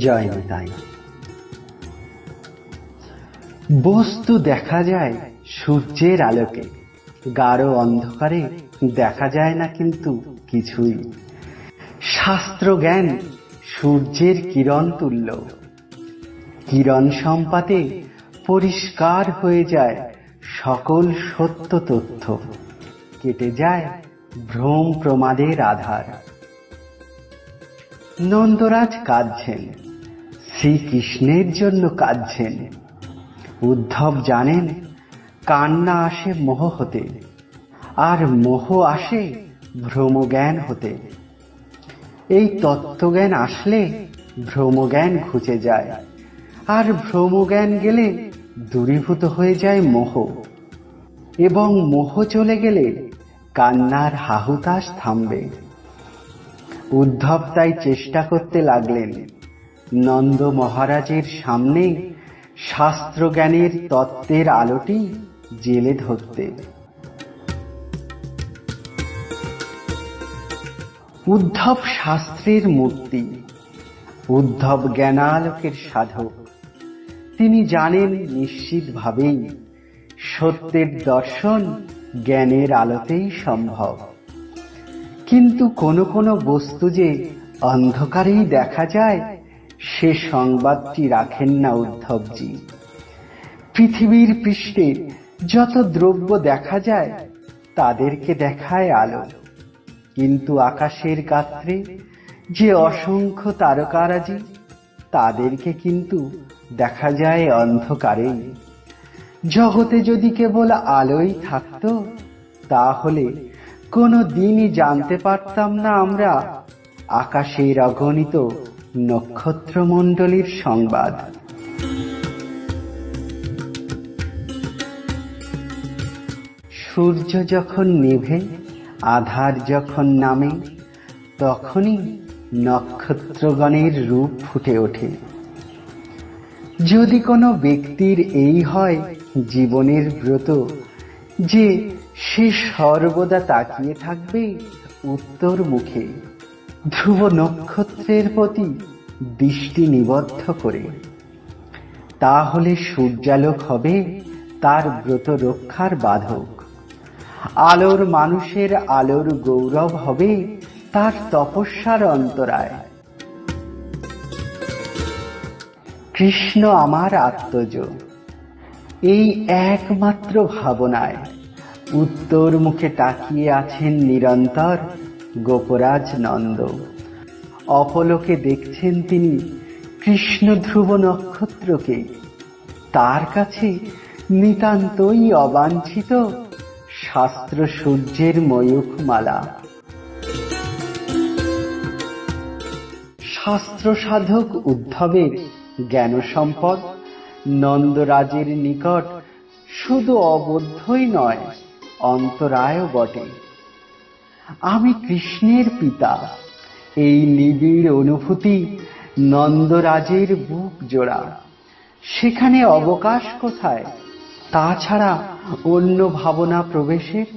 জয় নিতাই। বস্তু দেখা যায় সূর্যের আলোকে, গাঢ় অন্ধকারে দেখা যায় না কিন্তু কিছুই। শাস্ত্র জ্ঞান সূর্যের কিরণ তুল্য, কিরণ সম্পাতে পরিষ্কার হয়ে যায় সকল সত্য তথ্য, কেটে যায় ভ্রম প্রমাদের আধার। নন্দরাজ কাঁদছেন, শ্রীকৃষ্ণের জন্য কাঁদছেন। উদ্ধব জানেন কান্না আসে মোহ হতে, আর মোহ আসে ভ্রমজ্ঞান হতে। এই তত্ত্বজ্ঞান আসলে ভ্রমজ্ঞান ঘুচে যায়, আর ভ্রমজ্ঞান গেলে দূরীভূত হয়ে যায় মোহ, এবং মোহ চলে গেলে কান্নার হাহুতাশ থামবে। উদ্ধব তাই চেষ্টা করতে লাগলেন নন্দ মহারাজের সামনে শাস্ত্রজ্ঞানের তত্ত্বের আলোটি জেলে ধরতে। উদ্ধব শাস্ত্রের মূর্তি, উদ্ধব জ্ঞানালোকের সাধক। তিনি জানেন নিশ্চিতভাবেই সত্যের দর্শন জ্ঞানের আলোতেই সম্ভব। কিন্তু কোনো কোনো বস্তু যে অন্ধকারেই দেখা যায়, সে সংবাদটি রাখেন না উদ্ধবজি। পৃথিবীর পৃষ্ঠে যত দ্রব্য দেখা যায় তাদেরকে দেখায় আলো, কিন্তু আকাশের গাত্রে যে অসংখ্য তারকারাজি, তাদেরকে কিন্তু দেখা যায় অন্ধকারেই। জগতে যদি কেবল আলোই থাকতো, তাহলে কোনো দিনই জানতে পারতাম না আমরা আকাশের অগণিত নক্ষত্রমণ্ডলীর সংবাদ। সূর্য যখন নিভে, আধার যখন নামে, তখনই নক্ষত্রগণের রূপ ফুটে ওঠে। যদি কোনো ব্যক্তির এই হয় জীবনের ব্রত যে সে সর্বদা তাকিয়ে থাকবে উত্তর মুখে, ধ্রুব নক্ষত্রের প্রতি দৃষ্টি নিবদ্ধ করে, তাহলে সূর্যালোক হবে তার ব্রত রক্ষার বাধক। আলোর মানুষের আলোর গৌরব হবে তার তপস্যার অন্তরায়। কৃষ্ণ আমার আত্মজ, এই একমাত্র ভাবনায় উত্তর মুখে তাকিয়ে আছেন নিরন্তর গোপরাজ নন্দ। অপলোকে দেখছেন তিনি কৃষ্ণ ধ্রুব নক্ষত্রকে। তার কাছে নিতান্তই অবাঞ্ছিত শাস্ত্র সূর্যের ময়ূখমালা। শাস্ত্র সাধক উদ্ধবের জ্ঞান সম্পদ নন্দরাজের নিকট শুধু অবদ্ধই নয়, অন্তরায়ও বটে। আমি কৃষ্ণের পিতা, এই নিবিড় অনুভূতি নন্দরাজের বুক জোড়া। সেখানে অবকাশ কোথায় তাছাড়া অন্য ভাবনা প্রবেশের?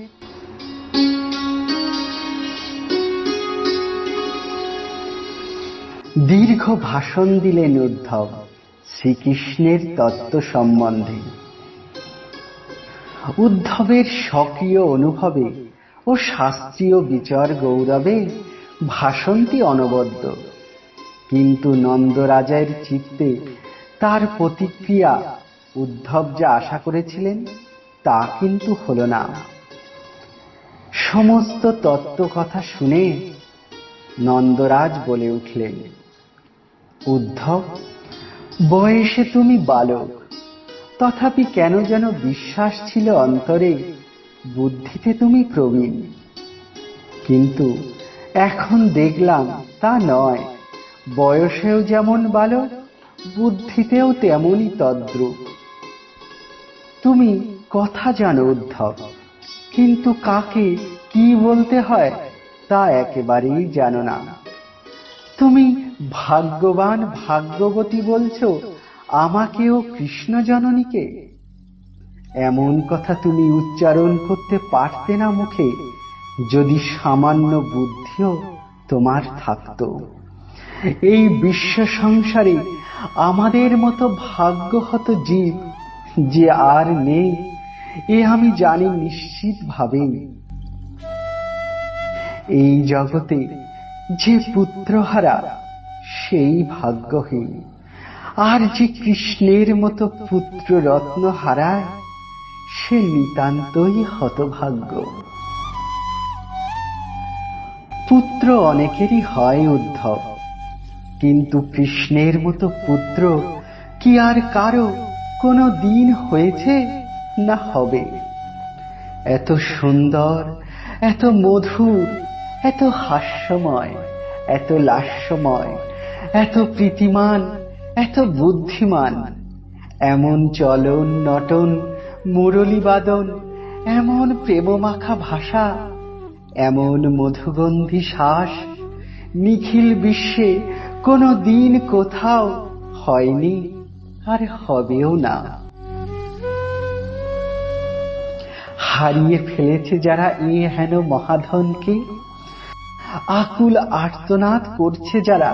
দীর্ঘ ভাষণ দিলেন উদ্ধব শ্রীকৃষ্ণের তত্ত্ব সম্বন্ধে। উদ্ধবের স্বকীয় অনুভবে ও শাস্ত্রীয় বিচার গৌরবে ভাষণটি অনবদ্য, কিন্তু নন্দরাজের চিত্তে তার প্রতিক্রিয়া উদ্ধব যা আশা করেছিলেন তা কিন্তু হল না। সমস্ত তত্ত্ব কথা শুনে নন্দরাজ বলে উঠলেন, উদ্ধব, বয়সে তুমি বালক, তথাপি কেন যেন বিশ্বাস ছিল অন্তরে বুদ্ধিতে তুমি প্রবীণ। কিন্তু এখন দেখলাম তা নয়, বয়সেও যেমন বালক, বুদ্ধিতেও তেমনই তদ্রূপ। তুমি কথা জানো উদ্ধব, কিন্তু কাকে কি বলতে হয় তা একেবারেই জানো না। তুমি ভাগ্যবান ভাগ্যবতী বলছো আমাকেও কৃষ্ণ জননীকে। এমন কথা তুমি উচ্চারণ করতে পারতে না মুখে, যদি সামান্য বুদ্ধিও তোমার থাকতো। এই বিশ্ব সংসারে আমাদের মতো ভাগ্যহত জীব যে আর নেই, এ আমি জানি নিশ্চিতভাবে। এই জগতে যে পুত্রহারা সেই ভাগ্যহীন, আর যে কৃষ্ণের মতো পুত্র রত্ন হারায় সে নিতান্তই হতভাগ্য। পুত্র অনেকেরই হয় উদ্ধব, কিন্তু কৃষ্ণের মতো পুত্র কি আর কারো কোনো দিন হয়েছে না হবে? এত সুন্দর, এত মধুর, এত হাস্যময়, এত লাস্যময়, এত প্রীতিমান, এত বুদ্ধিমান, এমন চলন নটন, মুরলীবাদন, এমন প্রেমমাখা ভাষা, এমন মধুগন্ধি শ্বাস নিখিল বিশ্বে কোনো দিন কোথাও হয়নি আর হবেও না। হারিয়ে ফেলেছে যারা এ হেন মহাধনকে, আকুল আর্তনাদ করছে যারা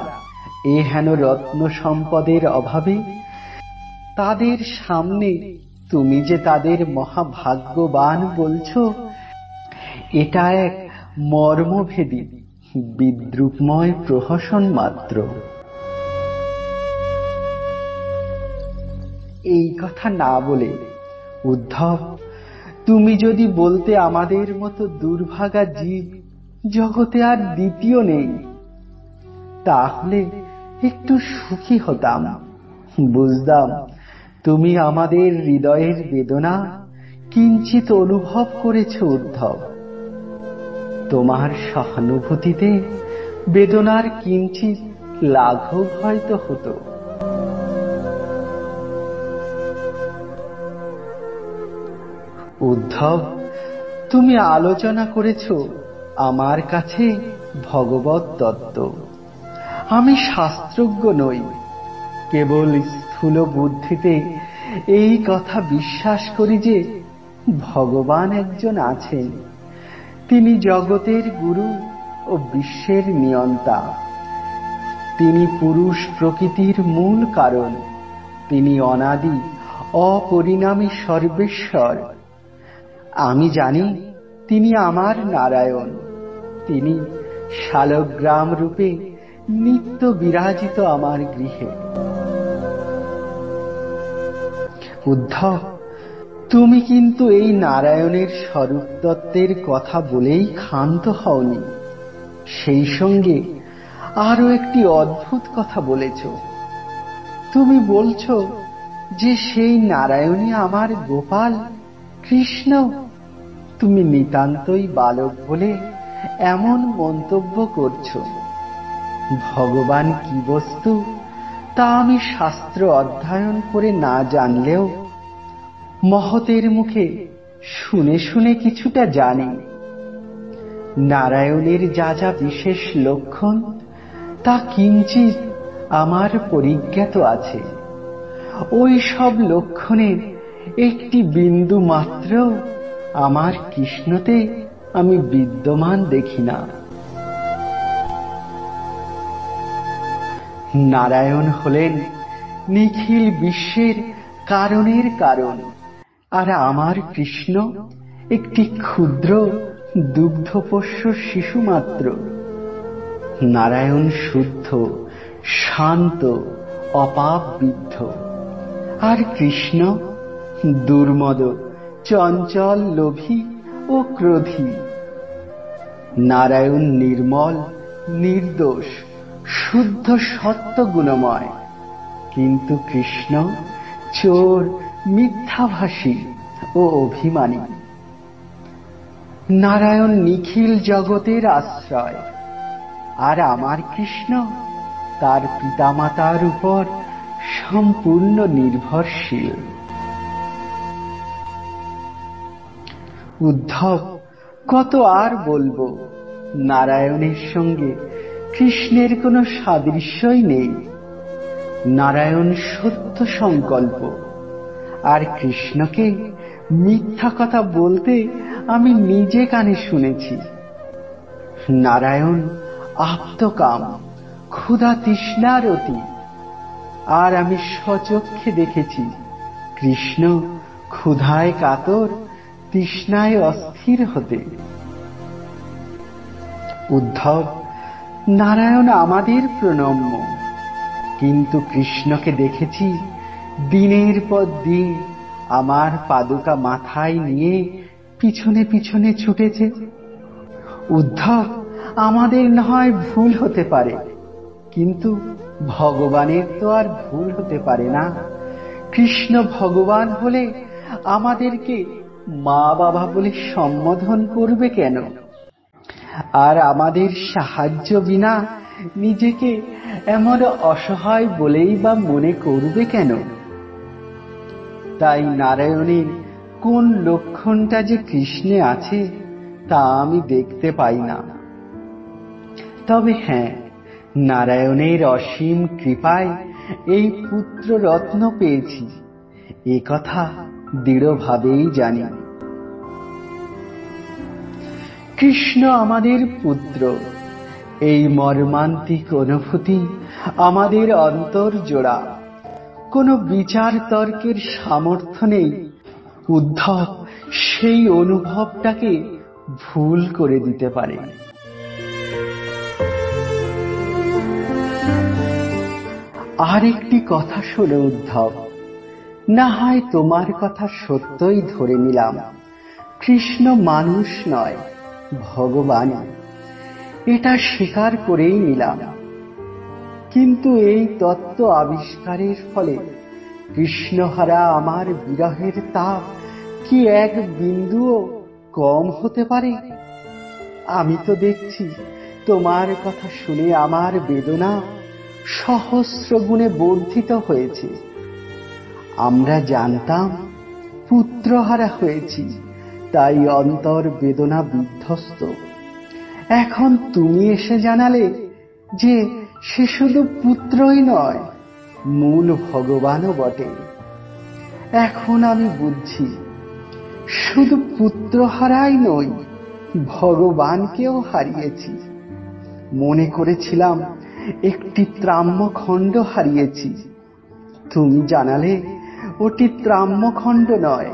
এ হেন রত্ন সম্পদের অভাবে, তাদের সামনে তুমি যে তাদের মহাভাগ্যবান বলছো, এটা এক মর্মভেদী বিদ্রুপময় প্রহসন মাত্র। এই কথা না বলে উদ্ধব, তুমি যদি বলতে আমাদের মতো দুর্ভাগা জীব জগতে আর দ্বিতীয় নেই, তাহলে একটু সুখী হতাম, বুঝতাম তুমি আমাদের হৃদয়ের বেদনা কিঞ্চিত অনুভব করেছ উদ্ধব। তোমার সহানুভূতিতে বেদনার কিঞ্চিত লাঘব হয়তো হতো। উদ্ধব, তুমি আলোচনা করেছ আমার কাছে ভগবত তত্ত্ব। আমি শাস্ত্রজ্ঞ নই, কেবল স্থূল বুদ্ধিতে এই কথা বিশ্বাস করি যে ভগবান একজন আছেন। তিনি জগতের গুরু ও বিশ্বের নিয়ন্তা। তিনি পুরুষ প্রকৃতির মূল কারণ। তিনি অনাদি অপরিণামী সর্বেশ্বর। আমি জানি তিনি আমার নারায়ণ। তিনি শালগ্রাম রূপে নিত্য বিরাজিত আমার গৃহে। উদ্ধব, তুমি কিন্তু এই নারায়ণের স্বরূপ তত্ত্বের কথা বলেই ক্ষান্ত হওনি, সেই সঙ্গে আরো একটি অদ্ভুত কথা বলেছ। তুমি বলছ যে সেই নারায়ণই আমার গোপাল কৃষ্ণ। তুমি নিতান্তই বালক বলে এমন মন্তব্য করছ। ভগবান কি বস্তু তা আমি শাস্ত্র অধ্যয়ন করে না জানলেও মহতের মুখে শুনে শুনে কিছুটা জানি। নারায়ণের যা যা বিশেষ লক্ষণ তা কিঞ্চিত আমার পরিজ্ঞাত আছে। ওই সব লক্ষণের একটি বিন্দু মাত্র আমার কৃষ্ণতে আমি বিদ্যমান দেখি না। নারায়ণ হলেন নিখিল বিশ্বের কারণের কারণ, আর আমার কৃষ্ণ একটি ক্ষুদ্র দুগ্ধপোষ্য শিশু মাত্র। নারায়ণ শুদ্ধ, শান্ত, অপাপবিদ্ধ, আর কৃষ্ণ দুর্মদ, চঞ্চল, লোভী ও ক্রোধী। নারায়ণ নির্মল, নির্দোষ, শুদ্ধ সত্য গুণময়, কিন্তু কৃষ্ণ চোর, মিথ্যাভাষী ও অভিমানী। নারায়ণ নিখিল জগতের আশ্রয়, আর আমার কৃষ্ণ তার পিতামাতার উপর সম্পূর্ণ নির্ভরশীল। উদ্ধব, কত আর বলবো, নারায়ণের সঙ্গে কৃষ্ণের কোনো সাদৃশ্যই নেই। নারায়ণ সত্য সংকল্প, আর কৃষ্ণকে মিথ্যা কথা বলতে আমি নিজে কানে শুনেছি। নারায়ণ আপ্তকাম, ক্ষুধা তৃষ্ণার অতি। আর আমি স্বচক্ষে দেখেছি কৃষ্ণ ক্ষুধায় কাতর, তৃষ্ণায় অস্থির হতে। উদ্ধব, নারায়ণ আমাদের প্রণম্য, কিন্তু কৃষ্ণকে দেখেছি দিনের পর দিন আমার পাদুকা মাথায় নিয়ে পিছনে পিছনে ছুটেছে। উদ্ধব, আমাদের না হয় ভুল হতে পারে, কিন্তু ভগবানের তো আর ভুল হতে পারে না। কৃষ্ণ ভগবান হলে আমাদেরকে মা বাবা বলে সম্বোধন করবে কেন? আর আমাদের সাহায্য বিনা নিজেকে এমন অসহায় বলেই বা মনে করবে কেন? তাই নারায়ণের কোন লক্ষণটা যে কৃষ্ণে আছে তা আমি দেখতে পাই না। তবে হ্যাঁ, নারায়ণের অসীম কৃপায় এই পুত্র রত্ন পেয়েছি, এ কথা দৃঢ়ভাবেই জানি। কৃষ্ণ আমাদের পুত্র, এই মর্মান্তিক অনুভূতি আমাদের অন্তর জোড়া। কোনো বিচার তর্কের সামর্থ্য নেই উদ্ধব সেই অনুভবটাকে ভুল করে দিতে পারে। আর একটি কথা শোনো উদ্ধব, না হয় তোমার কথা সত্যই ধরে নিলাম কৃষ্ণ মানুষ নয়, ভগবান, এটা স্বীকার করেই নিলাম। কিন্তু এই তত্ত্ব আবিষ্কারের ফলে কৃষ্ণহারা আমার বিরহের তাপ কি এক বিন্দুও কম হতে পারে? আমি তো দেখছি তোমার কথা শুনে আমার বেদনা সহস্র গুণে বর্ধিত হয়েছে। আমরা জানতাম পুত্রহারা হয়েছি, তাই অন্তর বেদনা বিধ্বস্ত। এখন তুমি এসে জানালে যে সে শুধু পুত্রই নয়, মূল ভগবানও বটে। এখন আমি বুঝছি শুধু পুত্র হারাই নই, ভগবানকেও হারিয়েছি। মনে করেছিলাম একটি ত্রাম্যখণ্ড হারিয়েছি, তুমি জানালে ওটি ত্রাম্যখণ্ড নয়,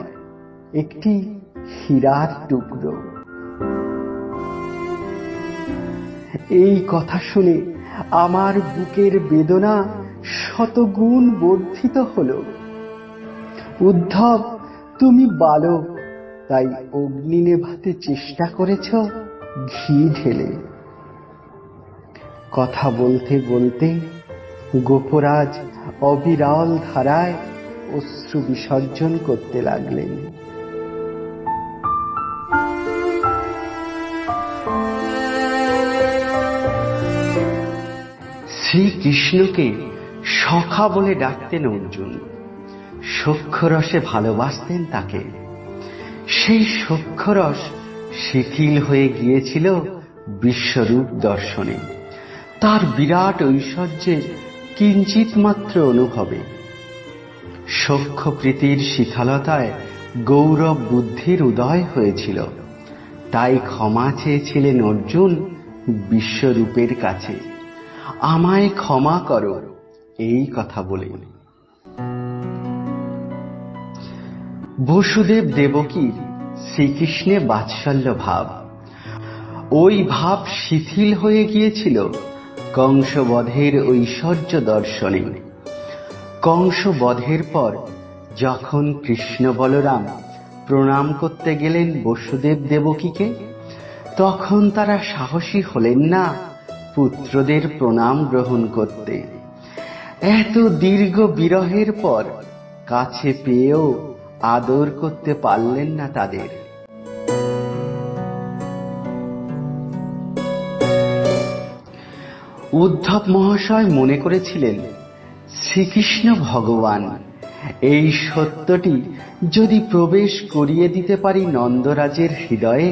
একটি হীরার টুকরো। এই কথা শুনে আমার বুকের বেদনা শতগুণ বর্ধিত হল। উদ্ধব, তুমি বালক, তাই অগ্নি নেভাতে চেষ্টা করেছ ঘি ঢেলে। কথা বলতে বলতে গোপরাজ অবিরল ধারায় অশ্রু বিসর্জন করতে লাগলেন। শ্রীকৃষ্ণকে সখা বলে ডাকতেন অর্জুন, সখ্যরসে ভালোবাসতেন তাকে। সেই সখ্যরস শিথিল হয়ে গিয়েছিল বিশ্বরূপ দর্শনে, তার বিরাট ঐশ্বর্যের কিঞ্চিত মাত্র অনুভবে। সখ্যপ্রীতির শিখালতায় গৌরব বুদ্ধির উদয় হয়েছিল, তাই ক্ষমা চেয়েছিলেন অর্জুন বিশ্বরূপের কাছে, আমায় ক্ষমা করো এই কথা বলে। বসুদেব দেবকীর শ্রীকৃষ্ণে বাৎসল্য ভাব, ওই ভাব শিথিল হয়ে গিয়েছিল কংসবধের ঐশ্বর্য দর্শনে। কংসবধের পর যখন কৃষ্ণ বলরাম প্রণাম করতে গেলেন বসুদেব দেবকীকে, তখন তারা সাহসী হলেন না পুত্রদের প্রণাম গ্রহণ করতে। এত দীর্ঘ বিরহের পর কাছে পেয়েও আদর করতে পারলেন না তাদের। উদ্ধব মহাশয় মনে করেছিলেন শ্রীকৃষ্ণ ভগবান। এই সত্যটি যদি প্রবেশ করিয়ে দিতে পারি নন্দরাজের হৃদয়ে,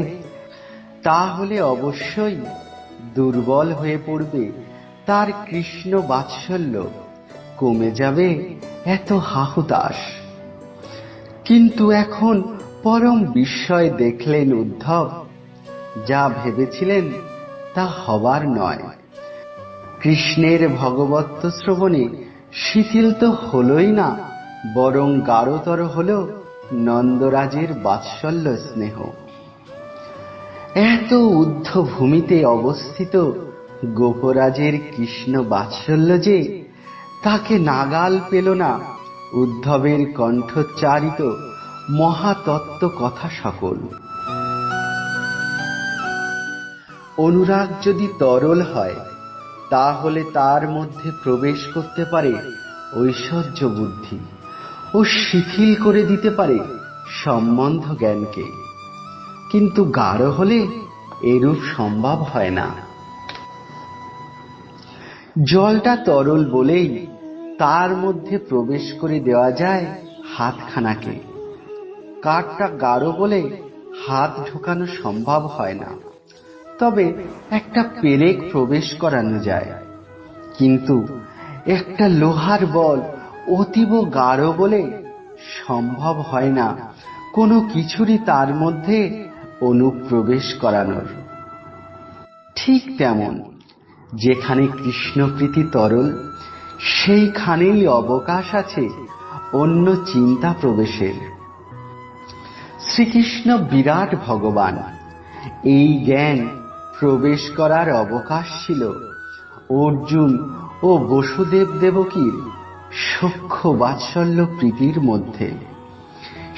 তাহলে অবশ্যই দুর্বল হয়ে পড়বে তার কৃষ্ণ বাৎসল্য, কমে যাবে এত হাহুতাশ। কিন্তু এখন পরম বিস্ময় দেখলেন উদ্ধব, যা ভেবেছিলেন তা হবার নয়। কৃষ্ণের ভগবত্ব শ্রবণে শিথিল তো হলই না, বরং গাঢ়তর হল নন্দরাজের বাৎসল্য স্নেহ। এত ঊর্ধ্বভূমিতে অবস্থিত গোপরাজের কৃষ্ণ বাৎসল্য যে তাকে নাগাল পেল না উদ্ধবের কণ্ঠোচ্চারিত মহাতত্ত্ব কথা সকল। অনুরাগ যদি তরল হয়, তাহলে তার মধ্যে প্রবেশ করতে পারে ঐশ্বর্য বুদ্ধি ও শিথিল করে দিতে পারে সম্বন্ধ জ্ঞানকে, কিন্তু গাঢ় হলে এরূপ সম্ভব হয় না। জলটা তরল বলেই তার মধ্যে প্রবেশ করে দেওয়া যায় হাতখানাকে, কাঠটা গাঢ় বলে হাত ঢোকানো সম্ভব হয় না। তবে একটা পেরেক প্রবেশ করানো যায়, কিন্তু একটা লোহার বল অতীব গাঢ় বলে সম্ভব হয় না কোনো কিছুরই তার মধ্যে অনুপ্রবেশ করানোর। ঠিক তেমন যেখানে কৃষ্ণপ্রীতি তরল, সেইখানেই অবকাশ আছে অন্য চিন্তা প্রবেশের। শ্রীকৃষ্ণ বিরাট ভগবান, এই জ্ঞান প্রবেশ করার অবকাশ ছিল অর্জুন ও বসুদেব দেবকীর সখ্য বাৎসল্য প্রীতির মধ্যে।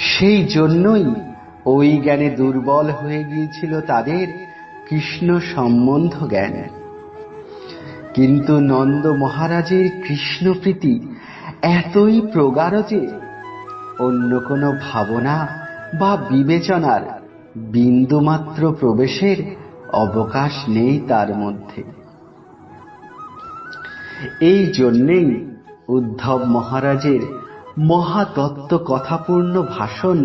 সেই জন্যই ওই জ্ঞানে দুর্বল হয়ে গিয়েছিল তাদের কৃষ্ণ সম্বন্ধ জ্ঞান। কিন্তু নন্দ মহারাজের কৃষ্ণ প্রীতি এতই প্রগাঢ় যে অন্য কোনো ভাবনা বা বিবেচনার বিন্দুমাত্র প্রবেশের অবকাশ নেই তার মধ্যে। এই জন্যেই উদ্ধব মহারাজের মহাতত্ত্ব কথাপূর্ণ ভাষণ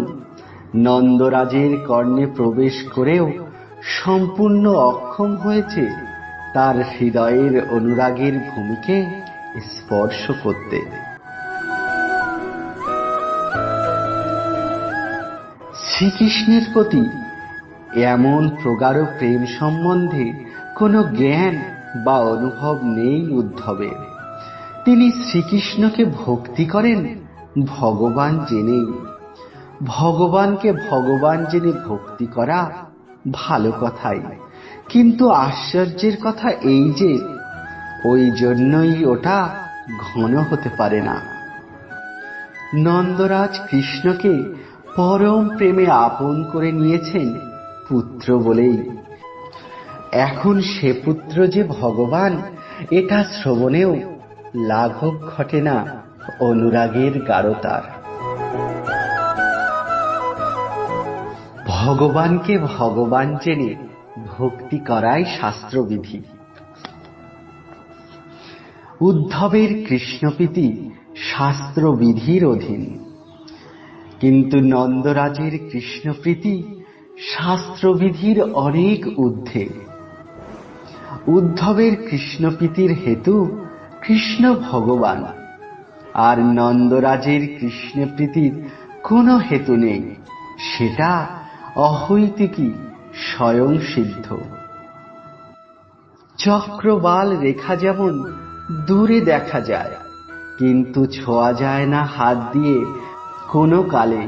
নন্দরাজের কর্ণে প্রবেশ করেও সম্পূর্ণ অক্ষম হয়েছে তার হৃদয়ের অনুরাগের ভূমিকে স্পর্শ করতে। শ্রীকৃষ্ণের প্রতি এমন প্রগাঢ় প্রেম সম্বন্ধে কোনো জ্ঞান বা অনুভব নেই উদ্ধবের। তিনি শ্রীকৃষ্ণকে ভক্তি করেন ভগবান জেনেই। ভগবানকে ভগবান জেনে ভক্তি করা ভালো কথাই, কিন্তু আশ্চর্যের কথা এই যে ওই জন্যই ওটা ঘন হতে পারে না। নন্দরাজ কৃষ্ণকে পরম প্রেমে আপন করে নিয়েছেন পুত্র বলেই। এখন সে পুত্র যে ভগবান, এটা শ্রবণেও লাঘব ঘটে না অনুরাগের গাঢ়তার। ভগবানকে ভগবান জেনে ভক্তি করাই শাস্ত্রবিধি। উদ্ধবের কৃষ্ণপ্রীতি শাস্ত্রবিধির অধীন, কিন্তু নন্দরাজের কৃষ্ণপ্রীতি শাস্ত্রবিধির অনেক ঊর্ধ্বে। উদ্ধবের কৃষ্ণপ্রীতির হেতু কৃষ্ণ ভগবান, আর নন্দরাজের কৃষ্ণপ্রীতির কোনো হেতু নেই, সেটা অহৈতুকী স্বয়ং সিদ্ধ। চক্রবাল রেখা যেমন দূরে দেখা যায়, কিন্তু ছোঁয়া যায় না হাত দিয়ে কোনো কালে,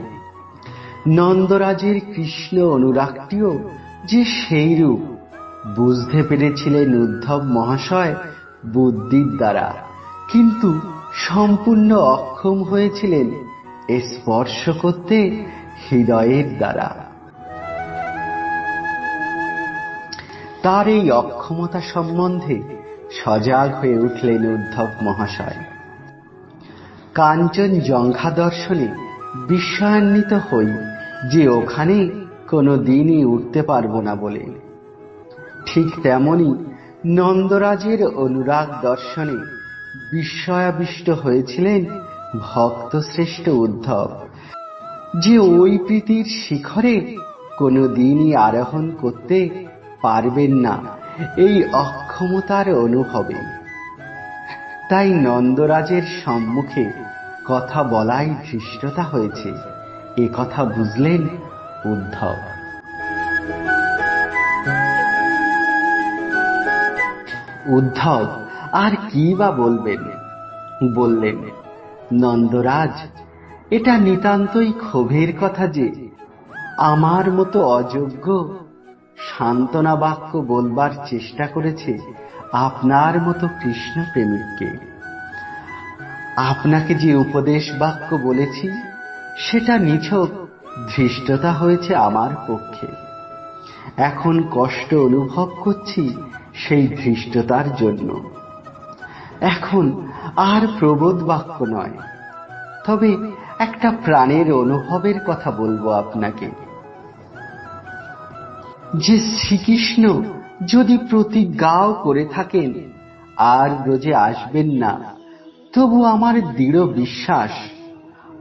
নন্দরাজের কৃষ্ণ অনুরাগটিও যে সেই রূপ বুঝতে পেরেছিলেন উদ্ধব মহাশয় বুদ্ধির দ্বারা, কিন্তু সম্পূর্ণ অক্ষম হয়েছিলেন স্পর্শ করতে হৃদয়ের দ্বারা। তার এই অক্ষমতা সম্বন্ধে সজাগ হয়ে উঠলেন উদ্ধব মহাশয়। কাঞ্চনজঙ্ঘা দর্শনে বিস্ময়ান্বিত হই যে ওখানে কোনো দিনই উঠতে পারবো না বলে। ঠিক তেমনি নন্দরাজের অনুরাগ দর্শনে বিস্ময়াবিষ্ট হয়েছিলেন ভক্তশ্রেষ্ঠ উদ্ধব, যে ওই প্রীতির শিখরে কোনো দিনই আরোহণ করতে পারবেন না এই অক্ষমতার অনুভবে। তাই নন্দরাজের সম্মুখে কথা বলাই ধৃষ্টতা হয়েছে, এ কথা বুঝলেন উদ্ধব। উদ্ধব আর কি বা বলবেন। বললেন, নন্দরাজ, এটা নিতান্তই ক্ষোভের কথা যে আমার মতো অযোগ্য সান্ত্বনা বাক্য বলবার চেষ্টা করেছে আপনার মতো কৃষ্ণ প্রেমিককে। আপনাকে যে উপদেশ বাক্য বলেছি সেটা নিছক ধৃষ্টতা হয়েছে আমার পক্ষে। এখন কষ্ট অনুভব করছি সেই ধৃষ্টতার জন্য। এখন আর প্রবোধ বাক্য নয়, তবে একটা প্রাণের অনুভবের কথা বলবো আপনাকে। যে শ্রীকৃষ্ণ যদি প্রতিজ্ঞাও করে থাকেন আর ব্রজে আসবেন না, তবু আমার দৃঢ় বিশ্বাস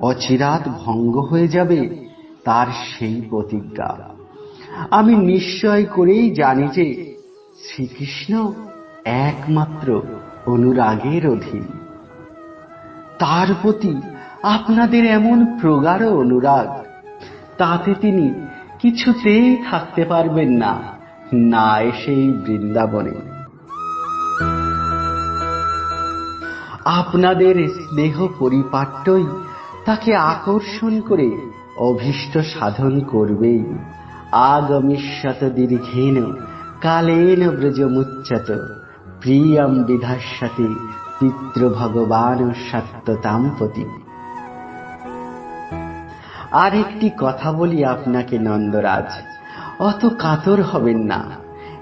অচিরাত ভঙ্গ হয়ে যাবে তার সেই প্রতিজ্ঞা। আমি নিশ্চয় করেই জানি যে শ্রীকৃষ্ণ একমাত্র অনুরাগের অধীন। তার প্রতি আপনাদের এমন প্রগাঢ় অনুরাগ, তাতে তিনি কিছুতেই থাকতে পারবেন না, না এসে বৃন্দাবনে। আপনাদের স্নেহ পরিপাট্যই তাকে আকর্ষণ করে অভীষ্ট সাধন করবেই। আগমিষ্যত দীর্ঘেন কালেন ব্রজমুচ্যত প্রিয়ম বিধাস্যতে পিতৃভগবান সত্যতাম পতি। আর একটি কথা বলি আপনাকে নন্দরাজ, অত কাতর হবেন না,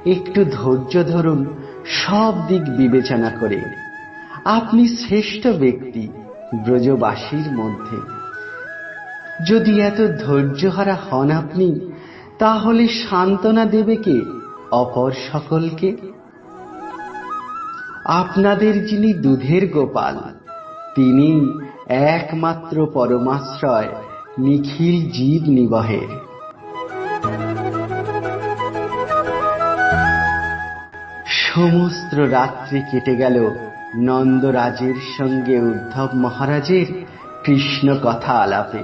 একটু ধৈর্য ধরুন সব দিক বিবেচনা করে। আপনি শ্রেষ্ঠ ব্যক্তি ব্রজবাসীর মধ্যে। যদি এত ধৈর্যহারা হন আপনি, তাহলে সান্ত্বনা দেবে কে অপর সকলকে? আপনাদের যিনি দুধের গোপাল, তিনি একমাত্র পরমাশ্রয় নিখিল জীব নিবহের। সমস্ত রাত্রি কেটে গেল নন্দরাজের সঙ্গে উদ্ধব মহারাজের কৃষ্ণ কথা আলাপে।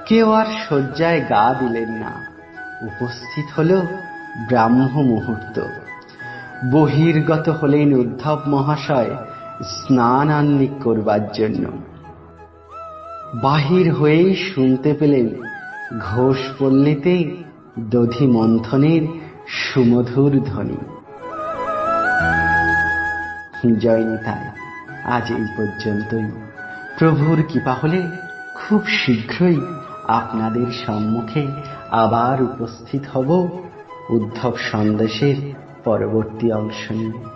কেউ আর শয্যায় গা দিলেন না। উপস্থিত হল ব্রাহ্ম মুহূর্ত। বহির্গত হলেন উদ্ধব মহাশয় স্নান আহ্নিক করবার জন্য। বাহির হয়েই শুনতে পেলেন ঘোষ পল্লীতে দধি মন্থনের সুমধুর ধ্বনি। জয় নিতাই, আজ এই পর্যন্তই। প্রভুর কৃপা হলে খুব শীঘ্রই আপনাদের সম্মুখে আবার উপস্থিত হব উদ্ধব সন্দেশের পরবর্তী অংশ নিয়ে।